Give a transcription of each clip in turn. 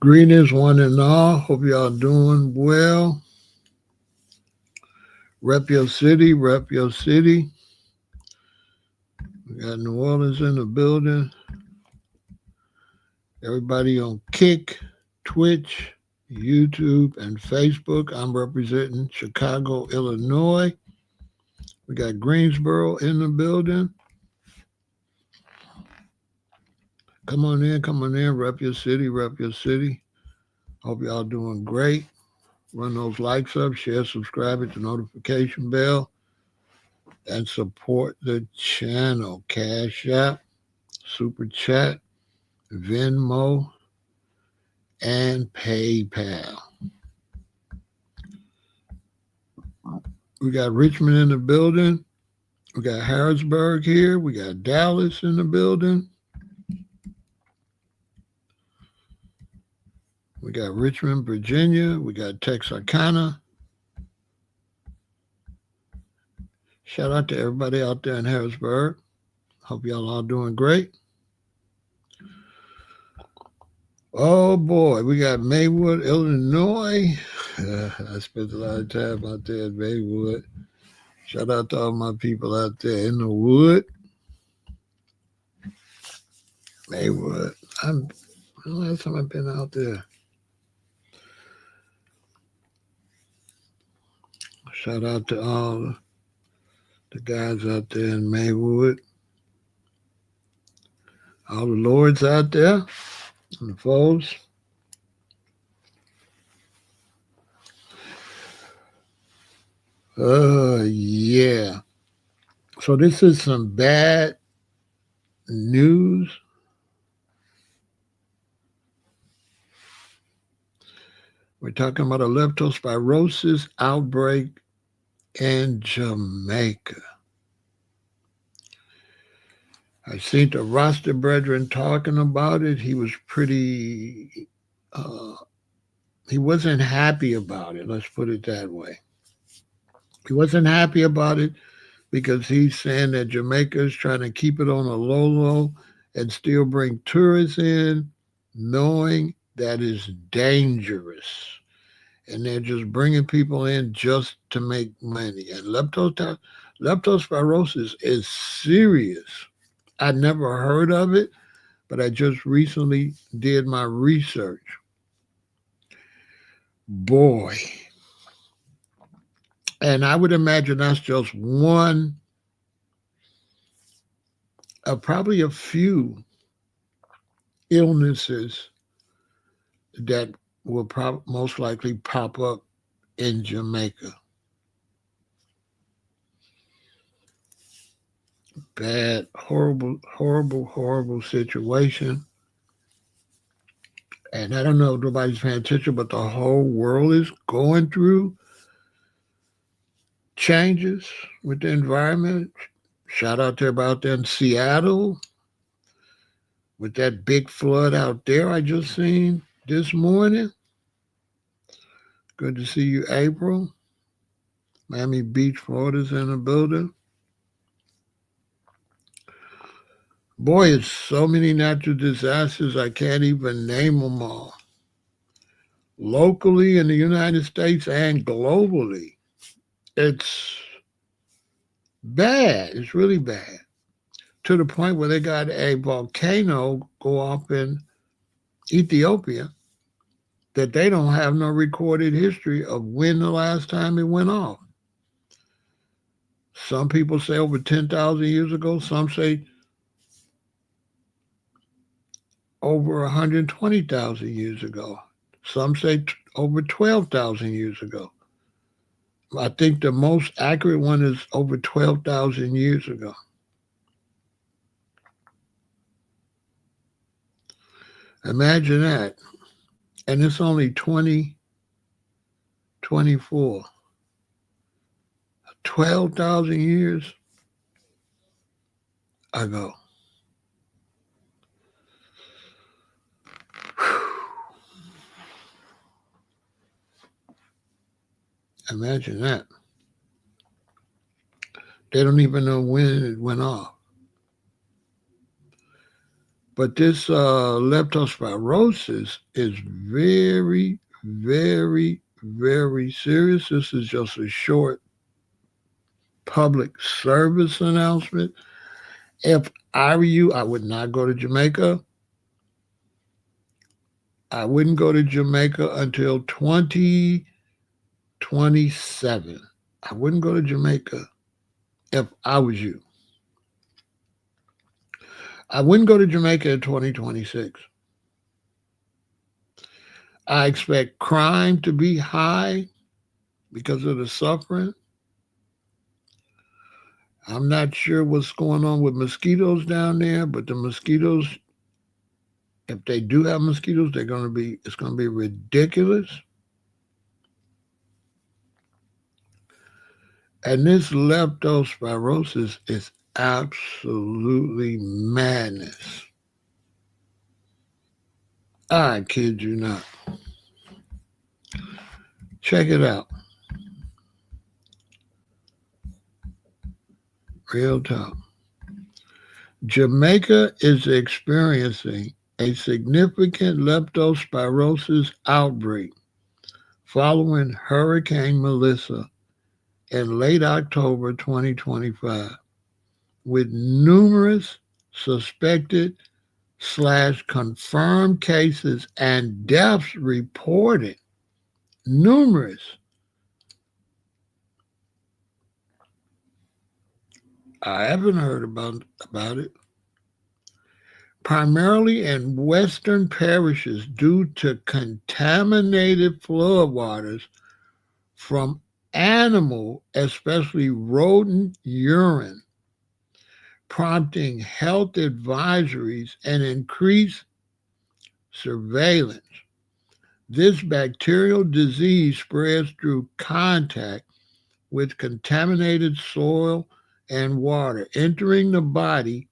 Greetings, one and all. Hope y'all doing well. Rep your city, rep your city. We got New Orleans in the building. Everybody on Kick, Twitch, YouTube, and Facebook. I'm representing Chicago, Illinois. We got Greensboro in the building. Come on in, rep your city, rep your city. Hope y'all doing great. Run those likes up, share, subscribe, hit the notification bell, and support the channel. CashApp, Super Chat, Venmo, and PayPal. We got Richmond in the building. We got Harrisburg here. We got Dallas in the building. We got Richmond, Virginia. We got Texarkana. Shout out to everybody out there in Harrisburg. Hope y'all all doing great. Oh boy, we got Maywood, Illinois. I spent a lot of time out there in Maywood. Shout out to all my people out there in the wood. Maywood. The last time I've been out there. Shout out to all the guys out there in Maywood. All the lords out there and the foes. Yeah. So this is some bad news. We're talking about a leptospirosis outbreak in Jamaica. I seen the roster brethren talking about it. He was he wasn't happy about it. Let's put it that way. He wasn't happy about it because he's saying that Jamaica is trying to keep it on a low and still bring tourists in, knowing that is dangerous. And they're just bringing people in just to make money. And leptospirosis is serious. I never heard of it, but I just recently did my research. Boy. And I would imagine that's just one of probably a few illnesses that will most likely pop up in Jamaica. Bad, horrible situation. And I don't know if nobody's paying attention, but the whole world is going through changes with the environment. Shout out to everybody out there in Seattle with that big flood out there I just seen this morning. Good to see you, April. Miami Beach, Florida's in the building. Boy, it's so many natural disasters, I can't even name them all. Locally in the United States and globally, it's bad. It's really bad. To the point where they got a volcano go off in Ethiopia that they don't have no recorded history of when the last time it went off. Some people say over 10,000 years ago. Some say over 120,000 years ago. Some say over 12,000 years ago. I think the most accurate one is over 12,000 years ago. Imagine that. And it's only 2024. 12,000 years ago. Imagine that. They don't even know when it went off. But this leptospirosis is very, very, very serious. This is just a short public service announcement. If I were you, I would not go to Jamaica. I wouldn't go to Jamaica until 2027. I wouldn't go to Jamaica if I was you. I wouldn't go to Jamaica in 2026. I expect crime to be high because of the suffering. I'm not sure what's going on with mosquitoes down there, but the mosquitoes, if they do have mosquitoes, it's going to be ridiculous. And this leptospirosis is absolutely madness. I kid you not. Check it out. Real talk. Jamaica is experiencing a significant leptospirosis outbreak following Hurricane Melissa in late October 2025, with numerous suspected / confirmed cases and deaths reported. Numerous. I haven't heard about it. Primarily in western parishes due to contaminated floodwaters from animal, especially rodent urine, prompting health advisories and increased surveillance. This bacterial disease spreads through contact with contaminated soil and water, entering the body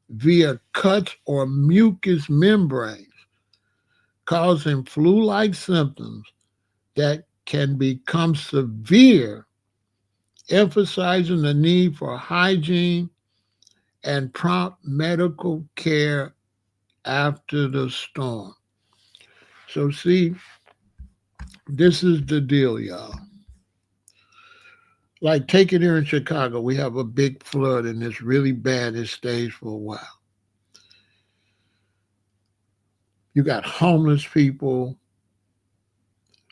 via cuts or mucous membranes, causing flu-like symptoms that can become severe, emphasizing the need for hygiene and prompt medical care after the storm. So see, this is the deal, y'all. Like, take it here in Chicago. We have a big flood and it's really bad. It stays for a while. You got homeless people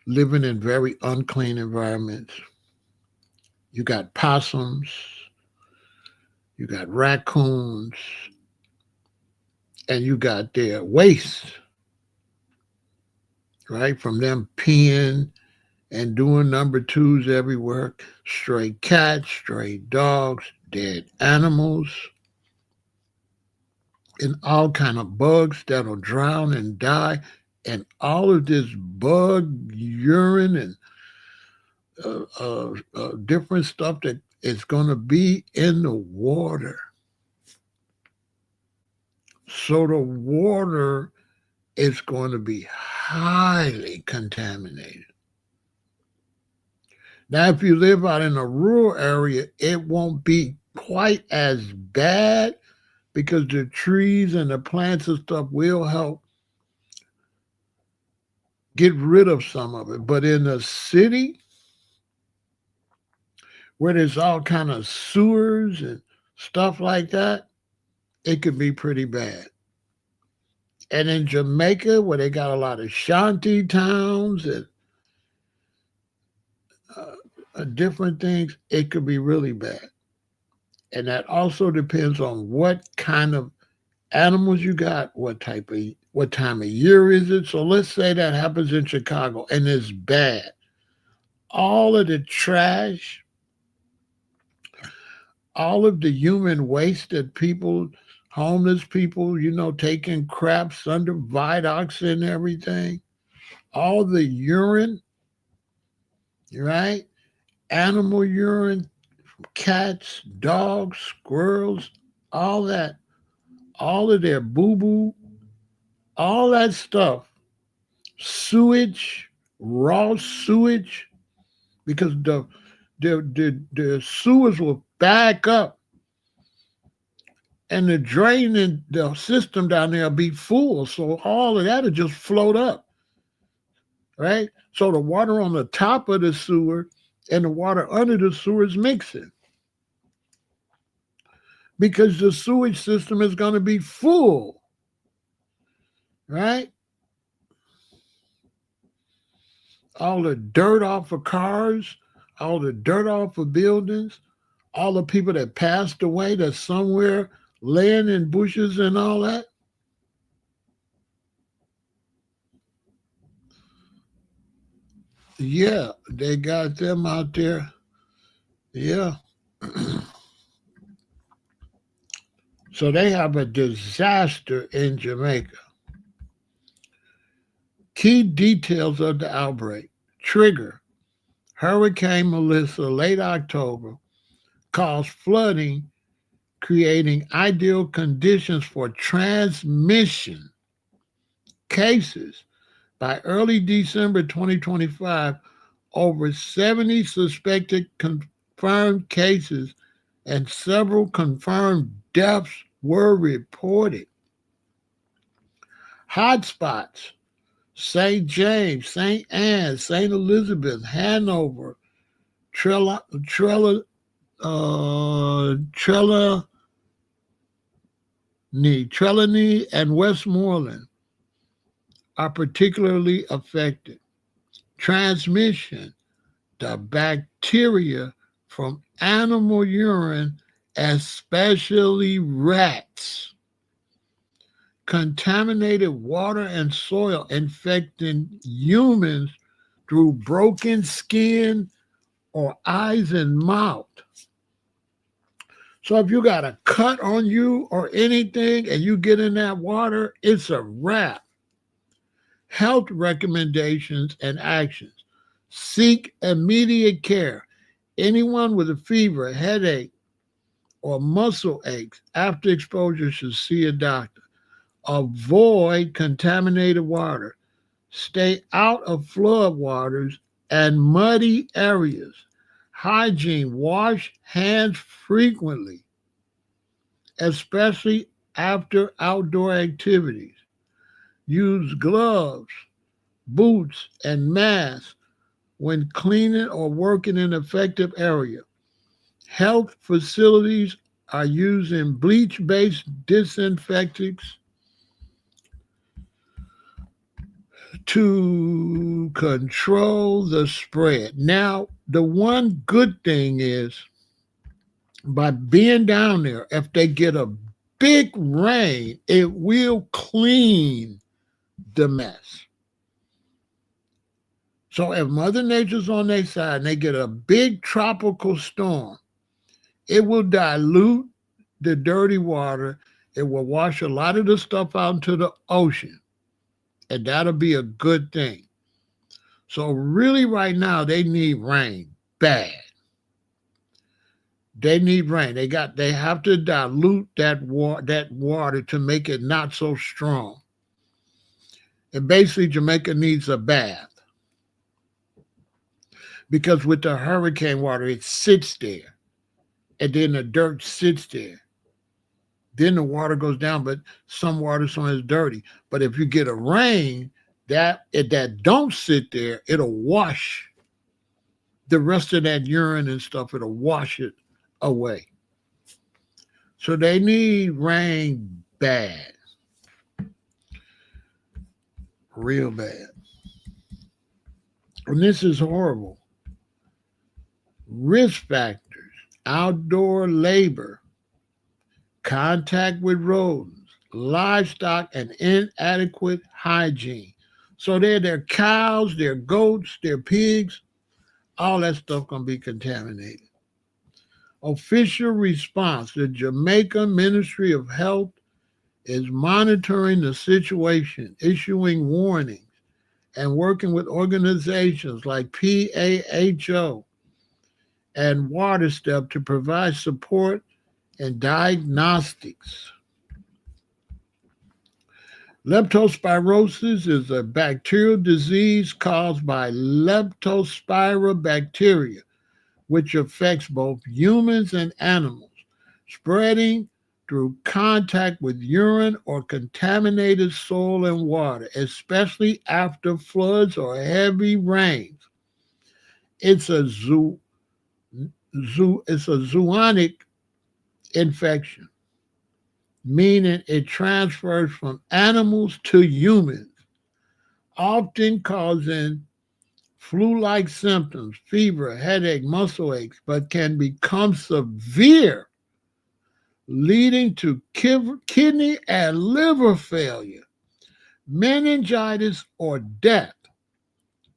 living in very unclean environments. You got possums. You got raccoons. And you got their waste, right? From them peeing and doing number twos everywhere. Stray cats, stray dogs, dead animals, and all kind of bugs that'll drown and die. And all of this bug urine and different stuff that is going to be in the water. So the water is going to be highly contaminated. Now, if you live out in a rural area, it won't be quite as bad because the trees and the plants and stuff will help get rid of some of it. But in a city where there's all kind of sewers and stuff like that, it could be pretty bad. And in Jamaica, where they got a lot of shanty towns and different things, it could be really bad. And that also depends on what kind of animals you got, what time of year is it. So let's say that happens in Chicago and it's bad. All of the trash, all of the human waste that people, homeless people, taking craps under viaducts and everything, all the urine, right? Animal urine, cats, dogs, squirrels, all that, all of their boo-boo, all that stuff, sewage, raw sewage, because the sewers will back up and the drain in the system down there will be full. So all of that will just float up, right? So the water on the top of the sewer and the water under the sewer is mixing because the sewage system is going to be full, right? All the dirt off of cars, all the dirt off of buildings, all the people that passed away that's somewhere laying in bushes and all that. Yeah, they got them out there. Yeah. So they have a disaster in Jamaica. Key details of the outbreak. Trigger: Hurricane Melissa, late October, caused flooding, creating ideal conditions for transmission. Cases: by early December 2025, over 70 suspected confirmed cases and several confirmed deaths were reported. Hotspots: St. James, St. Anne, St. Elizabeth, Hanover, Trelawney, and Westmoreland are particularly affected. Transmission: the bacteria from animal urine, especially rats. Contaminated water and soil infecting humans through broken skin or eyes and mouth. So if you got a cut on you or anything and you get in that water, it's a wrap. Health recommendations and actions: seek immediate care. Anyone with a fever, headache, or muscle aches after exposure should see a doctor. Avoid contaminated water. Stay out of flood waters and muddy areas. Hygiene: wash hands frequently, especially after outdoor activities. Use gloves, boots, and masks when cleaning or working in an affected area. Health facilities are using bleach-based disinfectants to control the spread. Now, the one good thing is, by being down there, if they get a big rain, it will clean the mess. So if Mother Nature's on their side and they get a big tropical storm, it will dilute the dirty water. It will wash a lot of the stuff out into the ocean. And that'll be a good thing. So really right now, they need rain bad. They need rain. They have to dilute that water to make it not so strong. And basically, Jamaica needs a bath. Because with the hurricane water, it sits there. And then the dirt sits there. Then the water goes down, but some water is dirty. But if you get a rain, that don't sit there, it'll wash the rest of that urine and stuff. It'll wash it away. So they need rain bad. Real bad. And this is horrible. Risk factors: outdoor labor, contact with rodents, livestock, and inadequate hygiene. So their cows, their goats, their pigs, all that stuff gonna be contaminated. Official response: the Jamaica Ministry of Health is monitoring the situation, issuing warnings, and working with organizations like PAHO and WaterStep to provide support and diagnostics. Leptospirosis is a bacterial disease caused by Leptospira bacteria, which affects both humans and animals, spreading through contact with urine or contaminated soil and water, especially after floods or heavy rains. It's a it's a zoonotic infection, meaning it transfers from animals to humans, often causing flu-like symptoms, fever, headache, muscle aches, but can become severe, leading to kidney and liver failure, meningitis, or death,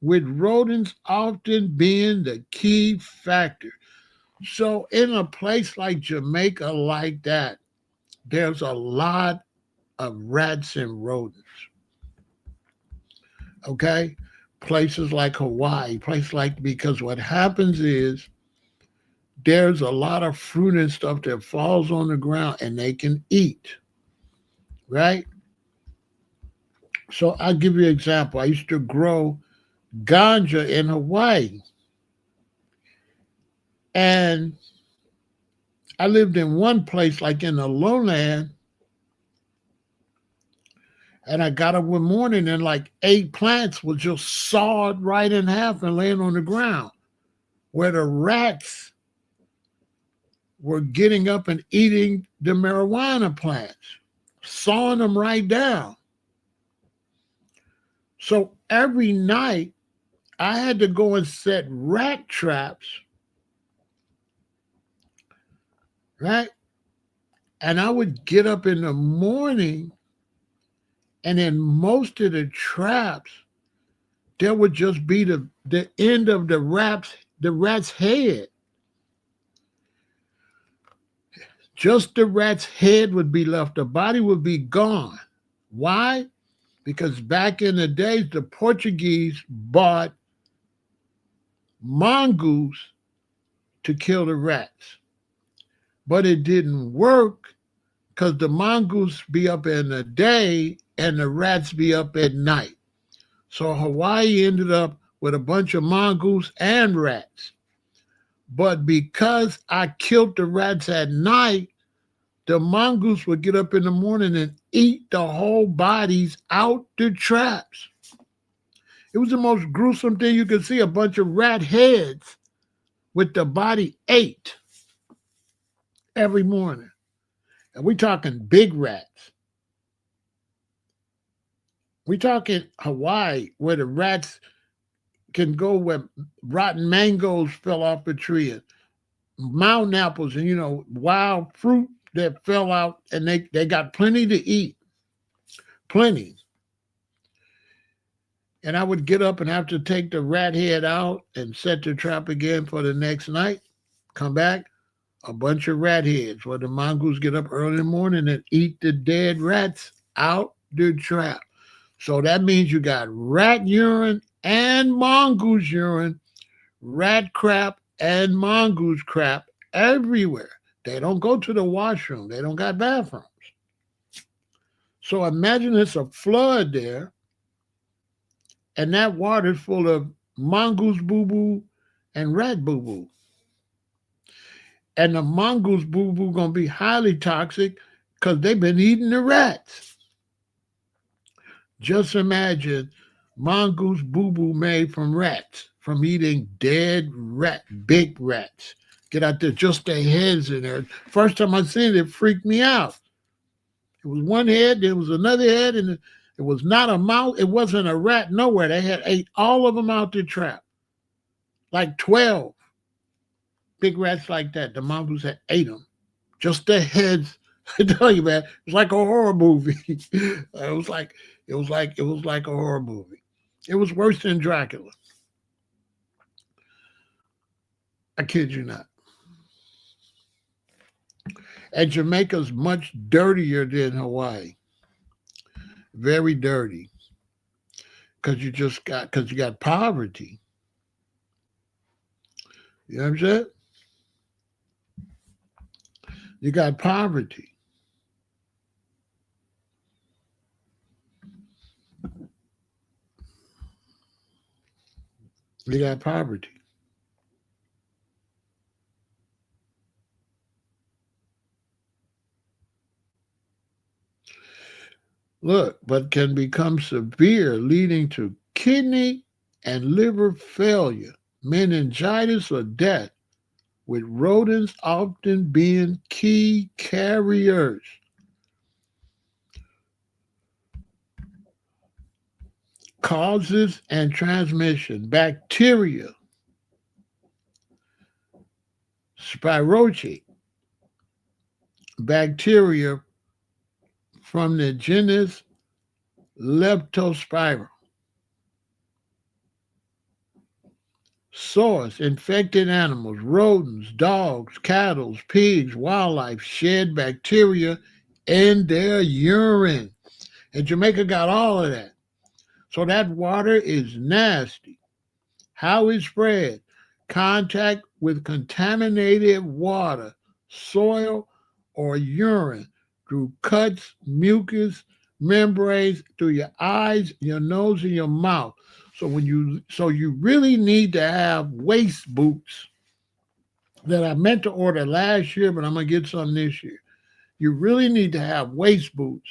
with rodents often being the key factor. So, in a place like Jamaica, like that, there's a lot of rats and rodents. Okay? Places like Hawaii, places like, because what happens is there's a lot of fruit and stuff that falls on the ground and they can eat, right? So I'll give you an example. I used to grow ganja in Hawaii, and I lived in one place like in the lowland, and I got up one morning and like 8 plants was just sawed right in half and laying on the ground where the rats were getting up and eating the marijuana plants, sawing them right down. So every night I had to go and set rat traps, right? And I would get up in the morning, and in most of the traps, there would just be the end of the rat's head. Just the rat's head would be left. The body would be gone. Why? Because back in the days, the Portuguese bought mongoose to kill the rats. But it didn't work because the mongoose be up in the day and the rats be up at night. So Hawaii ended up with a bunch of mongoose and rats. But because I killed the rats at night, the mongoose would get up in the morning and eat the whole bodies out the traps. It was the most gruesome thing you could see, a bunch of rat heads with the body ate every morning. And we talking big rats. We talking Hawaii, where the rats can go where rotten mangoes fell off a tree and mountain apples and wild fruit that fell out, and they got plenty to eat. Plenty. And I would get up and have to take the rat head out and set the trap again for the next night. Come back, a bunch of rat heads where the mongoose get up early in the morning and eat the dead rats out the trap. So that means you got rat urine and mongoose urine, rat crap and mongoose crap everywhere. They don't go to the washroom. They don't got bathrooms. So imagine it's a flood there, and that water's full of mongoose boo-boo and rat boo-boo. And the mongoose boo-boo gonna be highly toxic because they've been eating the rats. Just imagine mongoose boo-boo made from rats, from eating dead big rats. Get out there, just their heads in there. First time I seen it, it freaked me out. It was one head, there was another head, and it was not a mouse. It wasn't a rat nowhere. They had ate all of them out the trap. Like 12 big rats like that. The mongoose had ate them. Just their heads. I tell you, man, it was like a horror movie. it was like a horror movie. It was worse than Dracula. I kid you not. And Jamaica's much dirtier than Hawaii. Very dirty. Because you got poverty. You know what I'm saying? You got poverty. You got poverty. Look, but can become severe, leading to kidney and liver failure, meningitis, or death, with rodents often being key carriers. Causes and transmission: bacteria, spirochete, bacteria from the genus Leptospirosis. Source: infected animals, rodents, dogs, cattle, pigs, wildlife shed bacteria in their urine. And Jamaica got all of that. So that water is nasty. How it spread? Contact with contaminated water, soil, or urine through cuts, mucus, membranes, through your eyes, your nose, and your mouth. So you really need to have waist boots that I meant to order last year, but I'm gonna get some this year. You really need to have waist boots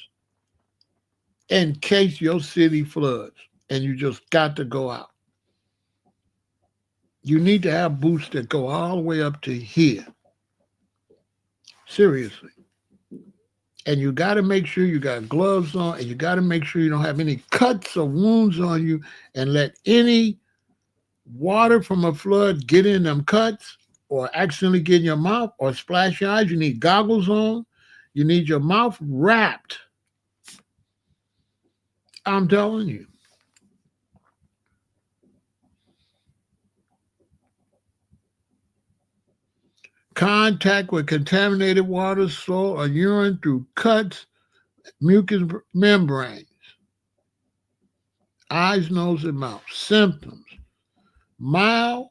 in case your city floods and you just got to go out. You need to have boots that go all the way up to here. Seriously. And you got to make sure you got gloves on, and you got to make sure you don't have any cuts or wounds on you, and let any water from a flood get in them cuts or accidentally get in your mouth or splash your eyes. You need goggles on. You need your mouth wrapped. I'm telling you. Contact with contaminated water, soil, or urine through cuts, mucous membranes, eyes, nose, and mouth. Symptoms: mild,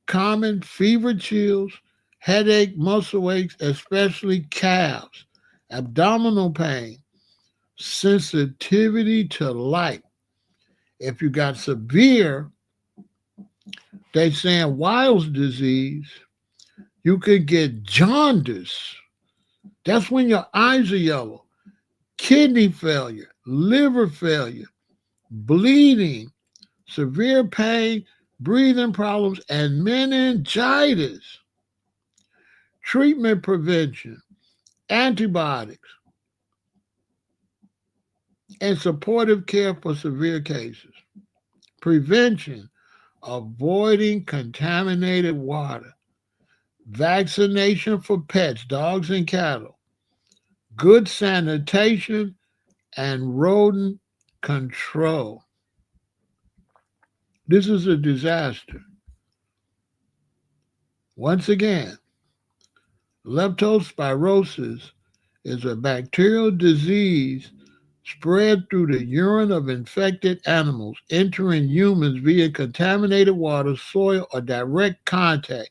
common fever, chills, headache, muscle aches, especially calves, abdominal pain, sensitivity to light. If you got severe, they saying Wild's disease, you could get jaundice. That's when your eyes are yellow. Kidney failure, liver failure, bleeding, severe pain, breathing problems, and meningitis. Treatment: prevention, antibiotics, and supportive care for severe cases. Prevention: avoiding contaminated water, vaccination for pets, dogs, and cattle, good sanitation, and rodent control. This is a disaster. Once again, leptospirosis is a bacterial disease spread through the urine of infected animals, entering humans via contaminated water, soil, or direct contact,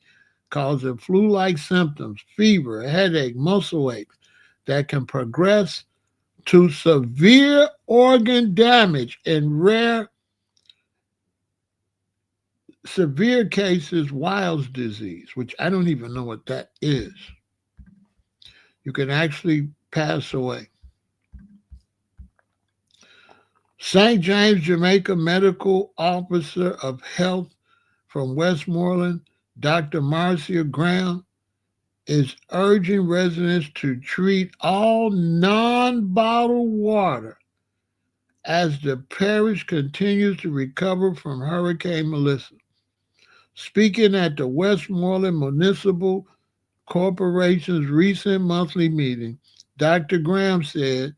causing flu-like symptoms, fever, headache, muscle aches that can progress to severe organ damage. In rare, severe cases, Wild's disease, which I don't even know what that is. You can actually pass away. St. James, Jamaica Medical Officer of Health from Westmoreland, Dr. Marcia Graham, is urging residents to treat all non-bottled water as the parish continues to recover from Hurricane Melissa. Speaking at the Westmoreland Municipal Corporation's recent monthly meeting, Dr. Graham said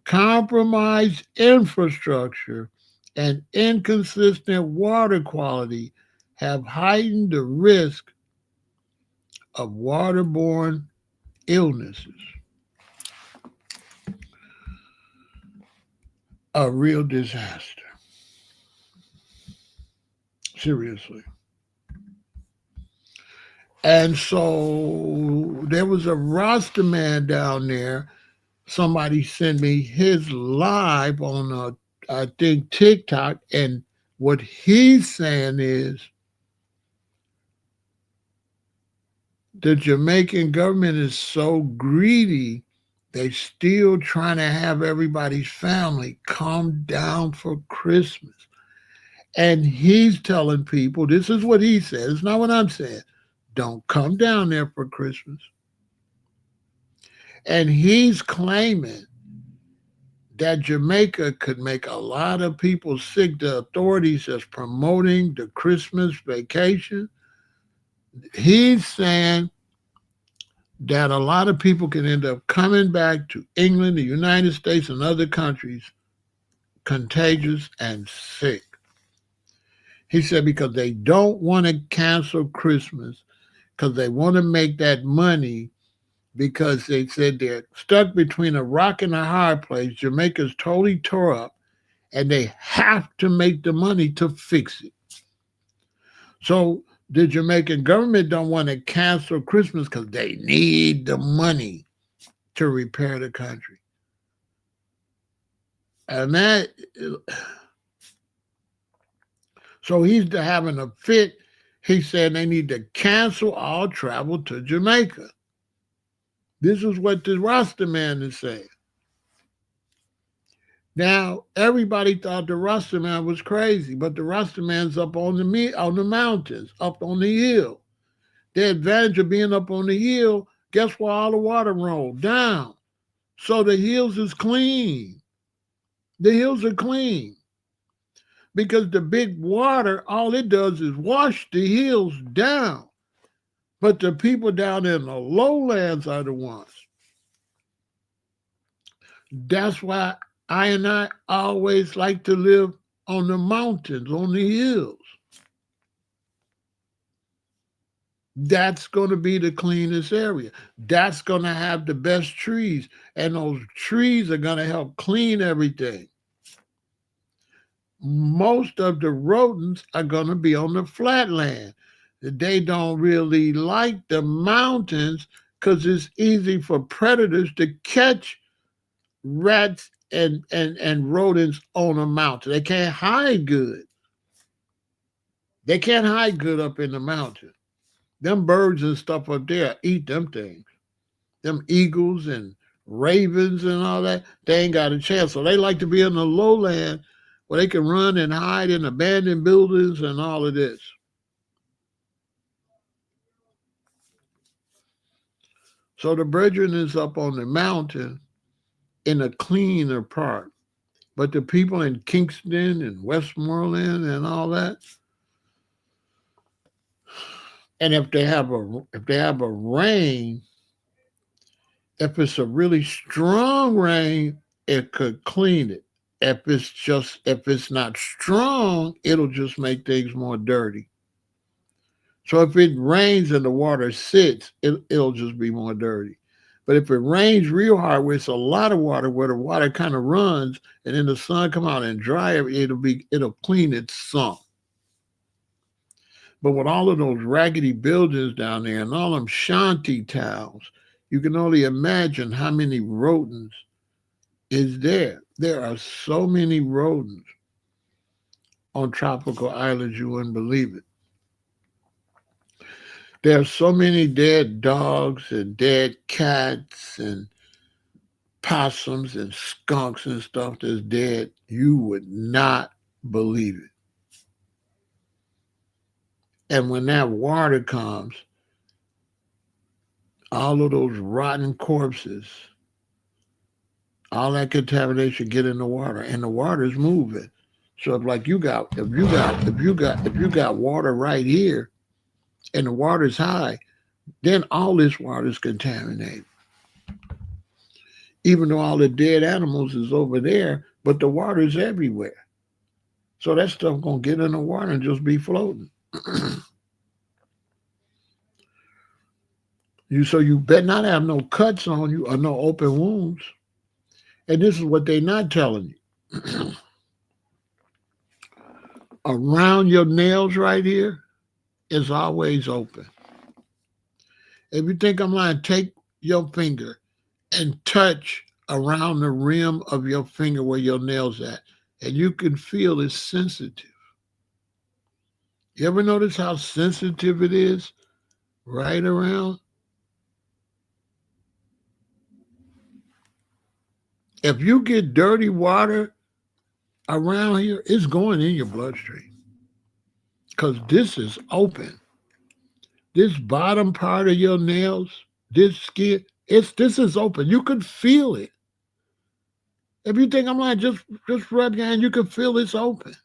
compromised infrastructure and inconsistent water quality have heightened the risk of waterborne illnesses. A real disaster. Seriously. And so there was a Rasta man down there. Somebody sent me his live on, I think, TikTok. And what he's saying is the Jamaican government is so greedy They still trying to have everybody's family come down for Christmas. And he's telling people, this is what he says, it's not what I'm saying. Don't come down there for Christmas. And he's claiming that Jamaica could make a lot of people sick. The authorities is promoting the Christmas vacation. He's saying that a lot of people can end up coming back to England, the United States, and other countries contagious and sick. He said because they don't want to cancel Christmas because they want to make that money because they said they're stuck between a rock and a hard place. Jamaica's totally tore up and they have to make the money to fix it. So the Jamaican government don't want to cancel Christmas because they need the money to repair the country. And that, so he's having a fit. He said they need to cancel all travel to Jamaica. This is what the Rasta man is saying. Now, everybody thought the Rasta man was crazy, but the Rasta man's up on the mountains, up on the hill. The advantage of being up on the hill, guess where all the water rolled? Down. So the hills is clean. The hills are clean. Because the big water, all it does is wash the hills down. But the people down in the lowlands are the ones. That's why I always like to live on the mountains, on the hills. That's going to be the cleanest area. That's going to have the best trees. And those trees are going to help clean everything. Most of the rodents are going to be on the flatland. They don't really like the mountains because it's easy for predators to catch rats and rodents on a mountain. They can't hide good. They can't hide good up in the mountain. Them birds and stuff up there eat them things. Them eagles and ravens and all that, they ain't got a chance. So they like to be in the lowland where they can run and hide in abandoned buildings and all of this. So the brethren is up on the mountain in a cleaner part. But the people in Kingston and Westmoreland and all that, and if they have a rain, if it's a really strong rain, it could clean it. If it's not strong, it'll just make things more dirty. So if it rains and the water sits, it'll just be more dirty. But if it rains real hard, where it's a lot of water, where the water kind of runs, and then the sun come out and dry it, it'll clean its some. But with all of those raggedy buildings down there and all them shanty towns, you can only imagine how many rodents is there. There are so many rodents on tropical islands, you wouldn't believe it. There are so many dead dogs and dead cats and possums and skunks and stuff that's dead, you would not believe it. And when that water comes, all of those rotten corpses, all that contamination get in the water, and the water is moving. So if you got water right here, and the water's high, then all this water is contaminated. Even though all the dead animals is over there, but the water is everywhere. So that stuff gonna get in the water and just be floating. So you better not have no cuts on you or no open wounds. And this is what they're not telling you. Around your nails right here is always open. If you think I'm lying, take your finger and touch around the rim of your finger where your nail's at, and you can feel it's sensitive. You ever notice how sensitive it is right around? If you get dirty water around here, it's going in your bloodstream because this is open. This bottom part of your nails, this skin, this is open. You can feel it. If you think I'm lying, just rub your hand, you can feel it's open.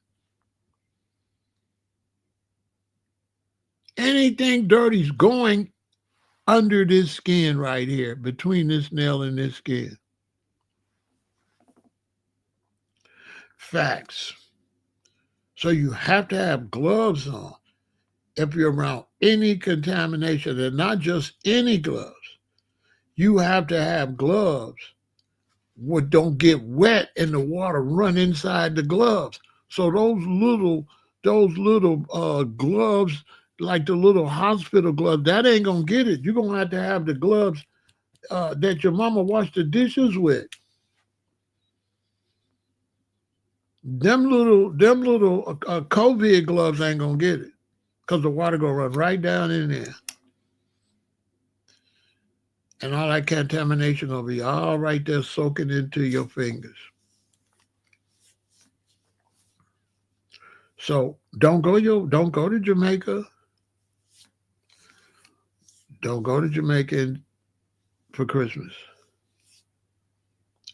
Anything dirty's going under this skin right here, between this nail and this skin. Facts. So you have to have gloves on if you're around any contamination, and not just any gloves. You have to have gloves what don't get wet and the water run inside the gloves. So those little gloves, like the little hospital gloves, that ain't gonna get it. You're gonna have the gloves that your mama washed the dishes with. Them little COVID gloves ain't gonna get it because the water gonna run right down in there, and all that contamination gonna be all right there soaking into your fingers. So don't go to Jamaica. Don't go to Jamaica for Christmas.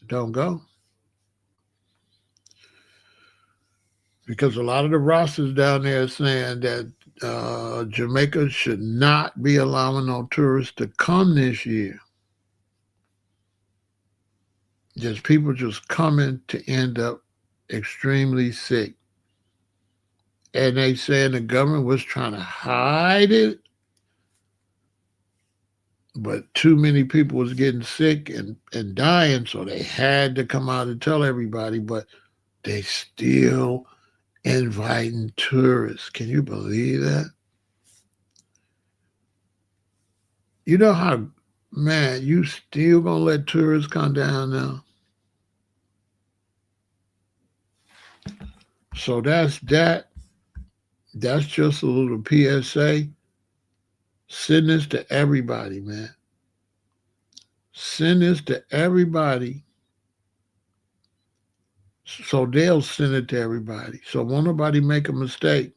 Don't go. Because a lot of the rosters down there are saying that Jamaica should not be allowing no tourists to come this year. Just people just coming to end up extremely sick. And they saying the government was trying to hide it, but too many people was getting sick and dying, so they had to come out and tell everybody, but they still inviting tourists. Can you believe that? You know how, man, you still gonna let tourists come down now? So that's that. That's just a little PSA. Send this to everybody, man. Send this to everybody so they'll send it to everybody. So won't nobody make a mistake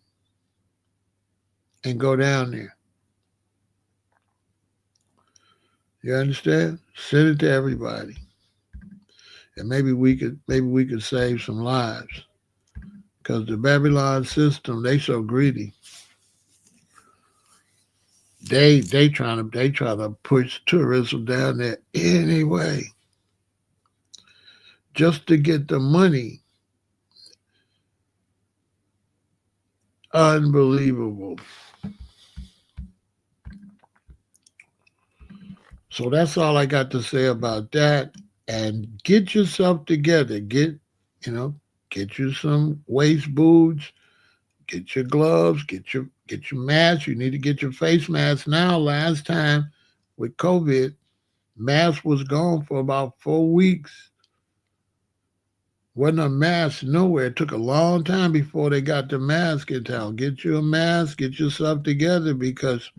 and go down there. You understand? Send it to everybody. And maybe we could save some lives. Because the Babylon system, they so greedy. They try to push tourism down there anyway, just to get the money. Unbelievable. So that's all I got to say about that. And get yourself together. Get you some waist boots. Get your gloves. Get your mask. You need to get your face mask now. Last time with COVID, mask was gone for about 4 weeks. Wasn't a mask nowhere. It took a long time before they got the mask in town. Get you a mask. Get yourself together because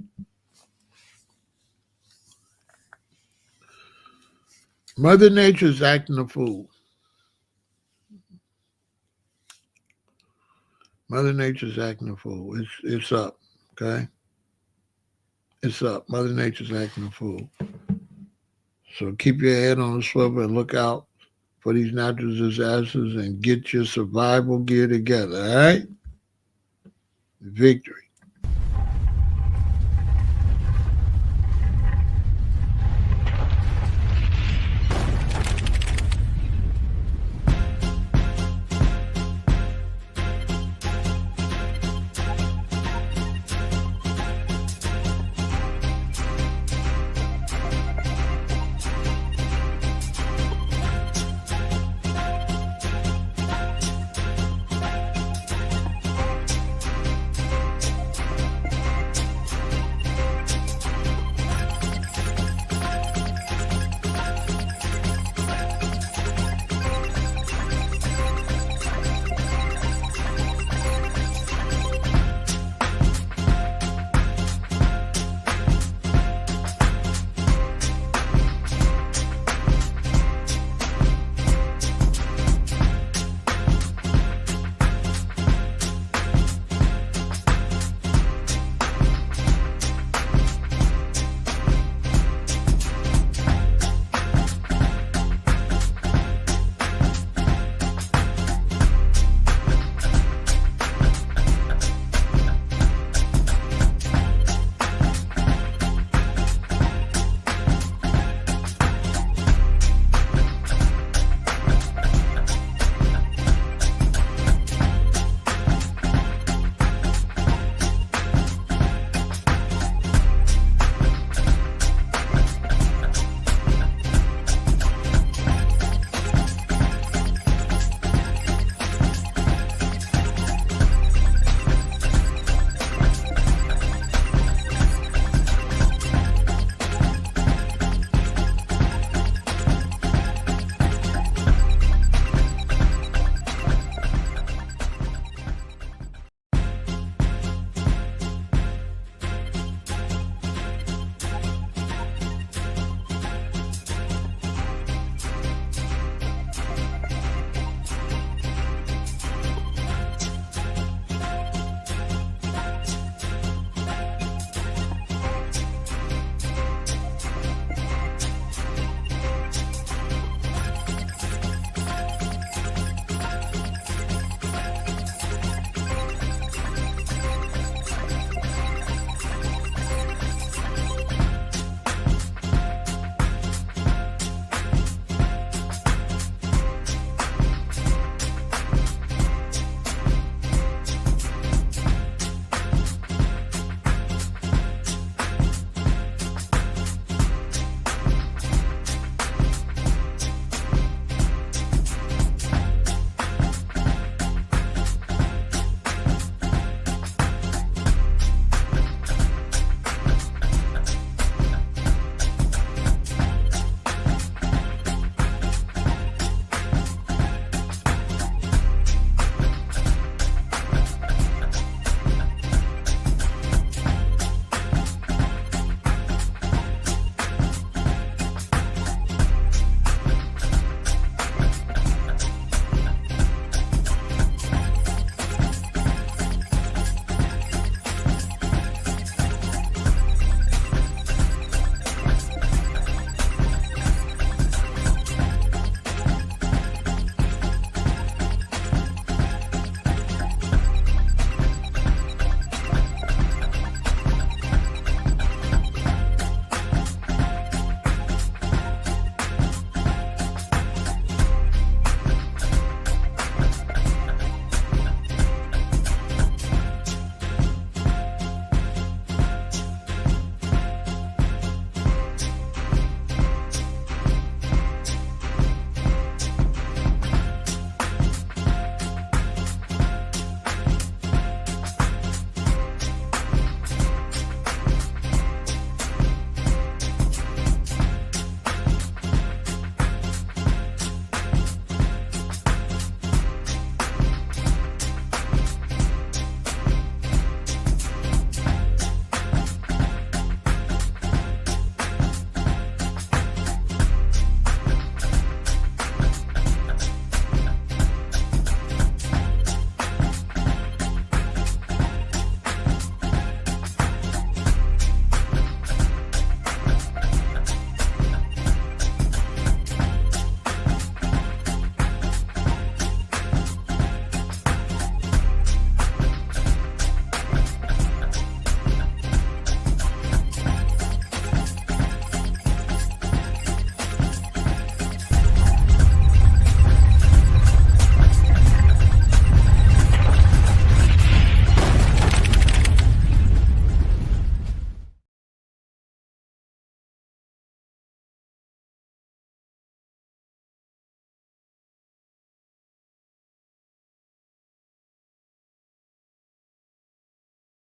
Mother Nature's acting a fool. Mother Nature's acting a fool. It's up, okay? It's up. Mother Nature's acting a fool. So keep your head on the swivel and look out for these natural disasters and get your survival gear together, all right? Victory.